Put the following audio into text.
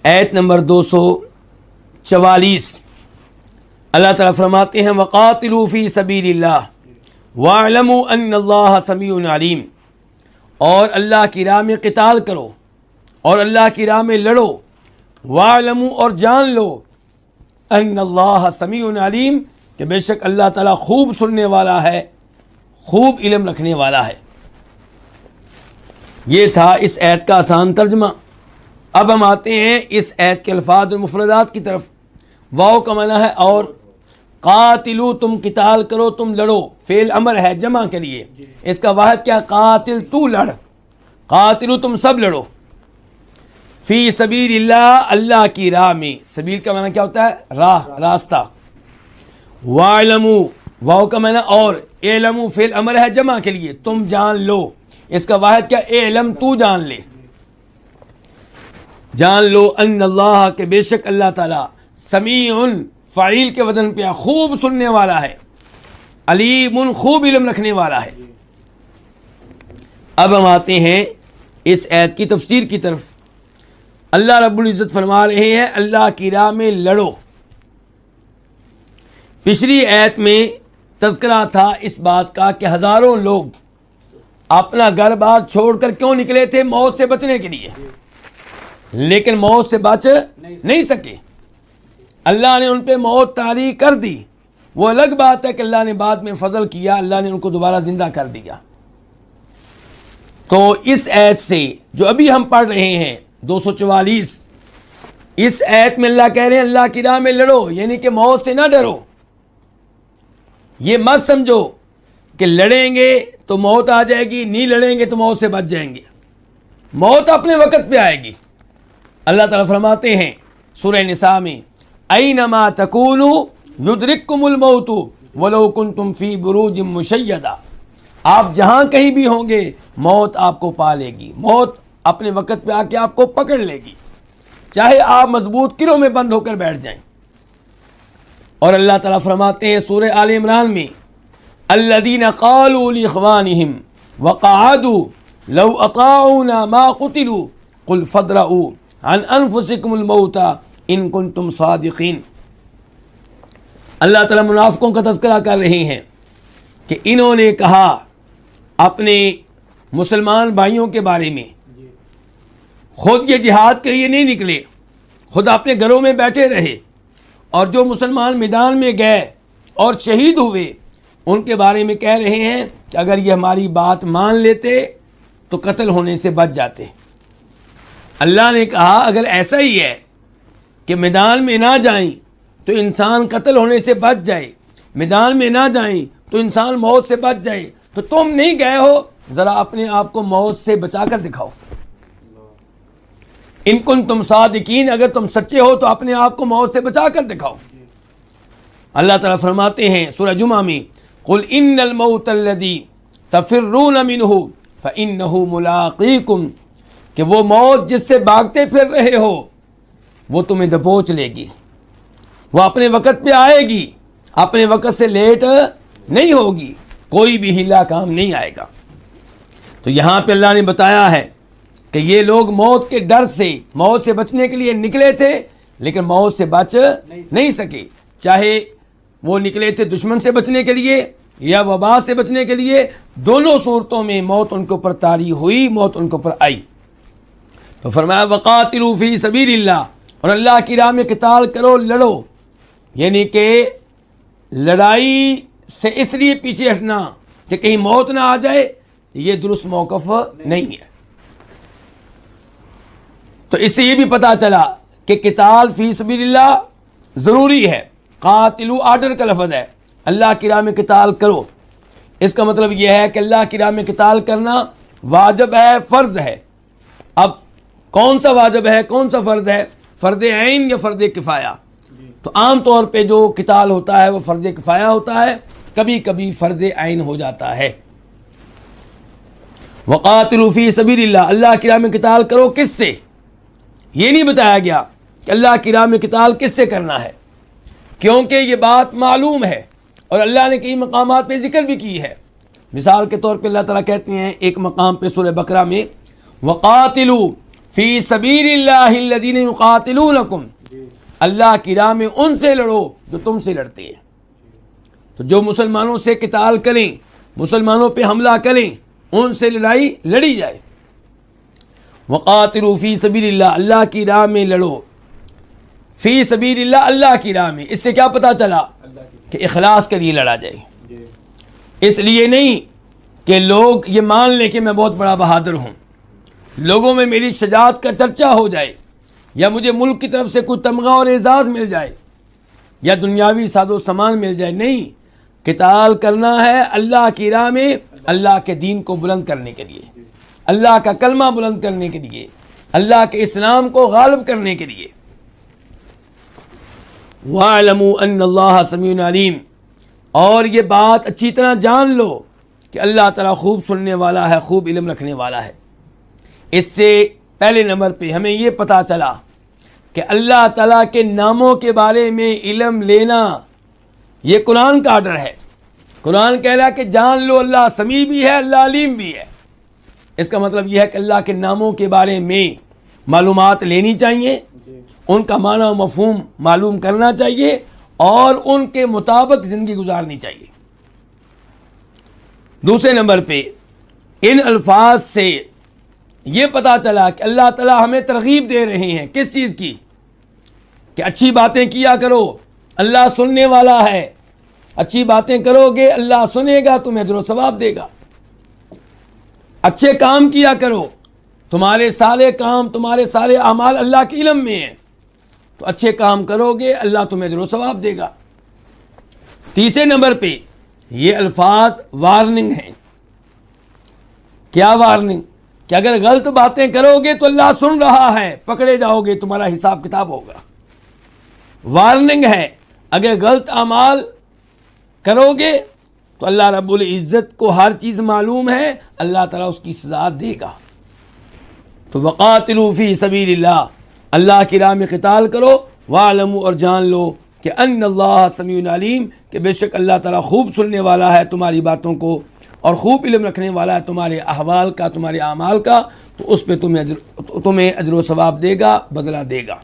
آیت نمبر 244 اللہ تعالیٰ فرماتے ہیں وَقَاتِلُوا فِي سَبِيلِ اللَّهِ وَاعْلَمُوا أَنَّ اللَّهَ سَمِيعٌ عَلِيمٌ، اور اللہ کی راہ میں قتال کرو اور اللہ کی راہ میں لڑو، وَاعْلَمُوا اور جان لو أَنَّ اللَّهَ سَمِيعٌ عَلِيمٌ کہ بے شک اللہ تعالیٰ خوب سننے والا ہے، خوب علم رکھنے والا ہے۔ یہ تھا اس آیت کا آسان ترجمہ۔ اب ہم آتے ہیں اس آیت کے الفاظ اور مفردات کی طرف۔ واو کا معنی ہے اور، قاتلو تم قتال کرو، تم لڑو، فعل امر ہے جمع کے لیے، اس کا واحد کیا؟ قاتل تو لڑ، قاتلو تم سب لڑو، فی سبیل اللہ اللہ کی راہ میں، سبیل کا معنی کیا ہوتا ہے؟ راہ، راستہ۔ وَاعْلَمُوا واو کا معنی اور، اعلموا فعل امر ہے جمع کے لیے، تم جان لو، اس کا واحد کیا؟ اعلم تو جان لے، جان لو ان اللہ کہ بے شک اللہ تعالیٰ سمیع فعیل کے وزن پہ خوب سننے والا ہے، علیم خوب علم رکھنے والا ہے۔ اب ہم آتے ہیں اس آیت کی تفسیر کی طرف۔ اللہ رب العزت فرما رہے ہیں اللہ کی راہ میں لڑو۔ پچھلی آیت میں تذکرہ تھا اس بات کا کہ ہزاروں لوگ اپنا گھر بار چھوڑ کر کیوں نکلے تھے؟ موت سے بچنے کے لیے، لیکن موت سے بچ نہیں سکے، اللہ نے ان پہ موت طاری کر دی۔ وہ الگ بات ہے کہ اللہ نے بعد میں فضل کیا، اللہ نے ان کو دوبارہ زندہ کر دیا۔ تو اس آیت سے جو ابھی ہم پڑھ رہے ہیں 244، اس آیت میں اللہ کہہ رہے ہیں اللہ کی راہ میں لڑو، یعنی کہ موت سے نہ ڈرو۔ یہ مت سمجھو کہ لڑیں گے تو موت آ جائے گی، نہیں لڑیں گے تو موت سے بچ جائیں گے، موت اپنے وقت پہ آئے گی۔ اللہ تعالیٰ فرماتے ہیں سورہ نساء میں اینما تکونوا یدرککم الموت ولو کنتم فی بروج مشیدہ، آپ جہاں کہیں بھی ہوں گے موت آپ کو پا لے گی، موت اپنے وقت پہ آ کے آپ کو پکڑ لے گی، چاہے آپ مضبوط قلعوں میں بند ہو کر بیٹھ جائیں۔ اور اللہ تعالیٰ فرماتے ہیں سورہ آل عمران میں الذین قالوا لاخوانہم وقعدوا لو اطاعونا ما قتلوا قل فادرؤوا عن انفسکم الموت ان کنتم صادقین۔ اللہ تعالیٰ منافقوں کا تذکرہ کر رہے ہیں کہ انہوں نے کہا اپنے مسلمان بھائیوں کے بارے میں، خود یہ جہاد کے لیے نہیں نکلے، خود اپنے گھروں میں بیٹھے رہے، اور جو مسلمان میدان میں گئے اور شہید ہوئے ان کے بارے میں کہہ رہے ہیں کہ اگر یہ ہماری بات مان لیتے تو قتل ہونے سے بچ جاتے۔ اللہ نے کہا اگر ایسا ہی ہے کہ میدان میں نہ جائیں تو انسان قتل ہونے سے بچ جائے، میدان میں نہ جائیں تو انسان موت سے بچ جائے، تو تم نہیں گئے ہو، ذرا اپنے آپ کو موت سے بچا کر دکھاؤ۔ ان کنتم صادقین، اگر تم سچے ہو تو اپنے آپ کو موت سے بچا کر دکھاؤ۔ اللہ تعالیٰ فرماتے ہیں سورہ جمعہ میں قل ان الموت الذی تفرون منہ فانہ ملاقیکم، کہ وہ موت جس سے بھاگتے پھر رہے ہو وہ تمہیں دبوچ لے گی، وہ اپنے وقت پہ آئے گی، اپنے وقت سے لیٹ نہیں ہوگی، کوئی بھی ہیلا کام نہیں آئے گا۔ تو یہاں پہ اللہ نے بتایا ہے کہ یہ لوگ موت کے ڈر سے، موت سے بچنے کے لیے نکلے تھے لیکن موت سے بچ نہیں سکے، چاہے وہ نکلے تھے دشمن سے بچنے کے لیے یا وبا سے بچنے کے لیے، دونوں صورتوں میں موت ان کے اوپر طاری ہوئی، موت ان کے اوپر آئی۔ تو فرمایا وقاتلوا فی سبیل اللہ، اور اللہ کی راہ میں قتال کرو، لڑو، یعنی کہ لڑائی سے اس لیے پیچھے ہٹنا کہ کہیں موت نہ آ جائے، یہ درست موقف نہیں ہے۔ تو اس سے یہ بھی پتہ چلا کہ قتال فی سبیل اللہ ضروری ہے، قاتلو آرڈر کا لفظ ہے، اللہ کی راہ میں قتال کرو، اس کا مطلب یہ ہے کہ اللہ کی راہ میں قتال کرنا واجب ہے، فرض ہے۔ اب کون سا واجب ہے، کون سا فرض ہے؟ فرض عین یا فرض کفایہ؟ تو عام طور پہ جو قتال ہوتا ہے وہ فرض کفایہ ہوتا ہے، کبھی کبھی فرض عین ہو جاتا ہے۔ وقاتلوا فی سبیل اللہ، اللہ کی راہ میں قتال کرو، کس سے؟ یہ نہیں بتایا گیا کہ اللہ کی راہ میں قتال کس سے کرنا ہے، کیونکہ یہ بات معلوم ہے اور اللہ نے کئی مقامات پہ ذکر بھی کی ہے۔ مثال کے طور پہ اللہ تعالیٰ کہتے ہیں ایک مقام پہ سورہ بقرہ میں وقاتلوا فی سبیل اللہ الذین یقاتلونکم، اللہ کی راہ میں ان سے لڑو جو تم سے لڑتے ہیں۔ تو جو مسلمانوں سے قتال کریں، مسلمانوں پہ حملہ کریں، ان سے لڑائی لڑی جائے۔ وقاتلوا فی سبیل اللہ، اللہ کی راہ میں لڑو، فی سبیل اللہ، اللہ کی راہ میں۔ اس سے کیا پتہ چلا کہ اخلاص کے لیے لڑا جائے، اس لیے نہیں کہ لوگ یہ مان لیں کہ میں بہت بڑا بہادر ہوں، لوگوں میں میری شجاعت کا چرچا ہو جائے، یا مجھے ملک کی طرف سے کوئی تمغہ اور اعزاز مل جائے، یا دنیاوی ساز و سامان مل جائے۔ نہیں، قتال کرنا ہے اللہ کی راہ میں، اللہ کے دین کو بلند کرنے کے لیے، اللہ کا کلمہ بلند کرنے کے لیے، اللہ کے اسلام کو غالب کرنے کے لیے۔ وَاعْلَمُوا أَنَّ اللَّهَ سَمِيعٌ عَلِيمٌ، اور یہ بات اچھی طرح جان لو کہ اللہ تعالیٰ خوب سننے والا ہے، خوب علم رکھنے والا ہے۔ اس سے پہلے نمبر پہ ہمیں یہ پتہ چلا کہ اللہ تعالیٰ کے ناموں کے بارے میں علم لینا یہ قرآن کا آرڈر ہے۔ قرآن کہہ رہا ہے کہ جان لو اللہ سمیع بھی ہے، اللہ علیم بھی ہے۔ اس کا مطلب یہ ہے کہ اللہ کے ناموں کے بارے میں معلومات لینی چاہیے، ان کا معنی و مفہوم معلوم کرنا چاہیے، اور ان کے مطابق زندگی گزارنی چاہیے۔ دوسرے نمبر پہ ان الفاظ سے یہ پتہ چلا کہ اللہ تعالیٰ ہمیں ترغیب دے رہے ہیں کس چیز کی؟ کہ اچھی باتیں کیا کرو، اللہ سننے والا ہے، اچھی باتیں کرو گے اللہ سنے گا، تمہیں اجر و ثواب دے گا۔ اچھے کام کیا کرو، تمہارے سارے کام، تمہارے سارے اعمال اللہ کے علم میں ہیں، تو اچھے کام کرو گے اللہ تمہیں اجر و ثواب دے گا۔ تیسرے نمبر پہ یہ الفاظ وارننگ ہیں۔ کیا وارننگ؟ کہ اگر غلط باتیں کرو گے تو اللہ سن رہا ہے، پکڑے جاؤ گے، تمہارا حساب کتاب ہوگا۔ وارننگ ہے، اگر غلط اعمال کرو گے تو اللہ رب العزت کو ہر چیز معلوم ہے، اللہ تعالیٰ اس کی سزا دے گا۔ تو وقاتلوا فی سبیل اللہ، اللہ کی راہ میں قتال کرو، وَاعْلَمُوا، اور جان لو کہ ان اللہ سمیع علیم، کہ بے شک اللہ تعالیٰ خوب سننے والا ہے تمہاری باتوں کو، اور خوب علم رکھنے والا ہے تمہارے احوال کا، تمہارے اعمال کا، تو اس پہ تمہیں اجر و ثواب دے گا، بدلہ دے گا۔